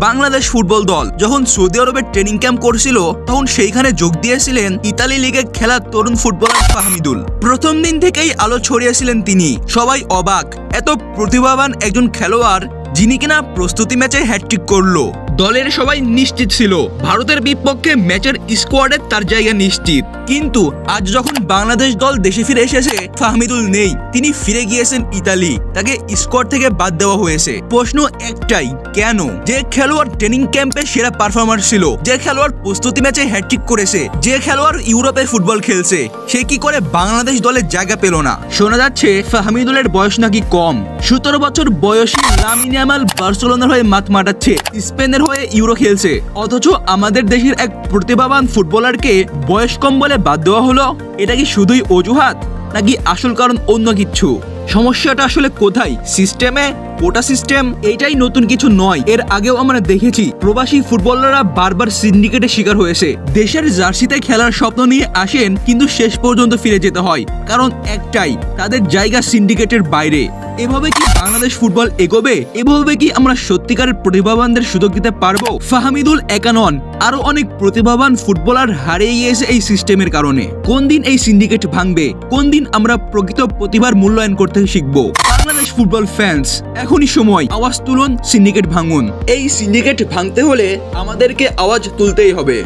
Bangladesh football দল যখন Saudi আরবে ট্রেনিং ক্যাম্প করছিল তখন সেইখানে যোগ দিয়েছিলেন ইতালি লিগে খেলা তরুণ ফুটবলার ফাহমিদুল। প্রথম দিন থেকেই আলো ছড়িয়েছিলেন তিনি। সবাই অবাক, এত প্রতিভাবান একজন খেলোয়াড় যিনি কিনা প্রস্তুতি ম্যাচে হ্যাটট্রিক করলো। দলের সবাই নিশ্চিত ছিল ভারতের বিপক্ষে ম্যাচের স্কোয়াডে তার জায়গা নিশ্চিত, কিন্তু আজ যখন বাংলাদেশ দল দেশে ফিরে এসেছে ফাহমিদুল নেই, তিনি ফিরে গিয়েছেন ইতালি। তাকে স্কোয়াড থেকে বাদ দেওয়া হয়েছে। প্রশ্ন একটাই, কেন? যে খেলোয়াড় ট্রেনিং ক্যাম্পে সেরা পারফর্মার ছিল, যে খেলোয়াড় প্রস্তুতি ম্যাচে হ্যাটট্রিক করেছে, যে খেলোয়াড় ইউরোপে ফুটবল খেলছে, সে কি করে বাংলাদেশ দলে জায়গা পেল না? শোনা যাচ্ছে ফাহমিদুলের বয়স নাকি কম। 17 বছর বয়সী লামিন ইয়ামাল বার্সেলোনার হয়ে মাঠ মাটাচ্ছে, স্পেনের হয়ে ইউরো খেলছে, অথচ আমাদের দেশের এক প্রতিভাবান ফুটবলারকে বয়স কম বলে বাদ দেওয়া হলো। এটা কি শুধুই অজুহাত নাকি আসল কারণ অন্য কিছু? সমস্যাটা আসলে কোথায়? সিস্টেমে? Quota system? এইটাই নতুন কিছু নয়। এর আগেও আমরা দেখেছি প্রবাসী ফুটবলাররা বারবার সিন্ডিকেটের শিকার হয়েছে। দেশের জার্সিতে খেলার স্বপ্ন নিয়ে আসেন, কিন্তু শেষ পর্যন্ত ফিরে যেতে হয়। কারণ একটাই, তাদের জায়গা সিন্ডিকেটের বাইরে। এভাবে কি বাংলাদেশ ফুটবল এগোবে? এভাবে কি আমরা সত্যিকারের প্রতিভাবানদের সুযোগ দিতে পারবো? ফাহমিদুল একা নন, আরো অনেক প্রতিভাবান ফুটবলার হারিয়ে গিয়েছে এই সিস্টেমের কারণে। কোন দিন এই সিন্ডিকেট ভাঙবে? কোন দিন আমরা প্রকৃত প্রতিভার মূল্যায়ন করতে শিখবো? বাংলাদেশ ফুটবল ফ্যান্স, এখনই সময়, আওয়াজ তুলুন, সিন্ডিকেট ভাঙুন। এই সিন্ডিকেট ভাঙতে হলে আমাদেরকে আওয়াজ তুলতেই হবে।